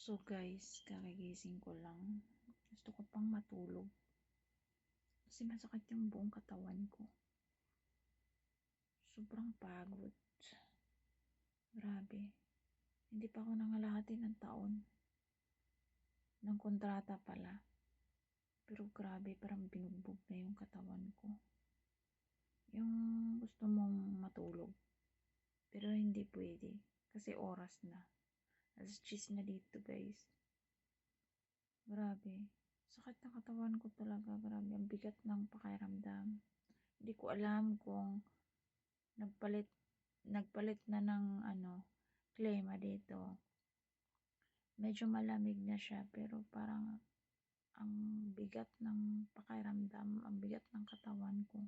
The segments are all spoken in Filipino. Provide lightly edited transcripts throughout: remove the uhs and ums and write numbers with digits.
So guys, kakagising ko lang. Gusto ko pang matulog. Kasi masakit yung buong katawan ko. Sobrang pagod. Grabe. Hindi pa ako nangalahati ng taon. Ng kontrata pala. Pero grabe, parang binugbog na yung katawan ko. Yung gusto mong matulog. Pero hindi pwede. Kasi oras na. Alas 10 na dito guys. Grabe. Sakit ng katawan ko talaga. Grabe. Ang bigat ng pakiramdam. Hindi ko alam kung nagpalit na ng klima dito. Medyo malamig na siya pero parang ang bigat ng pakiramdam, ang bigat ng katawan ko.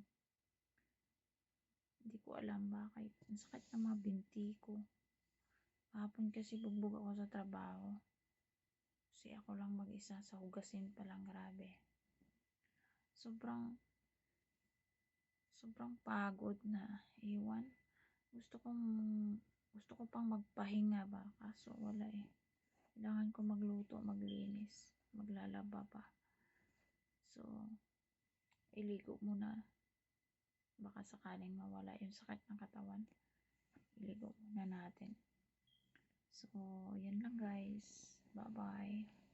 Hindi ko alam bakit. Ang sakit ng mga binti ko. Kahapon kasi bugbog ako sa trabaho. Kasi ako lang mag-isa sa hugasin pa lang, grabe. Sobrang pagod na. Iwan. Gusto ko pang magpahinga ba, kaso wala eh. Kailangan ko magluto, maglinis, maglalaba pa. So, iligo muna. Baka sakaling mawala yung sakit ng katawan. Iligo muna natin. So, yan lang guys. Bye-bye.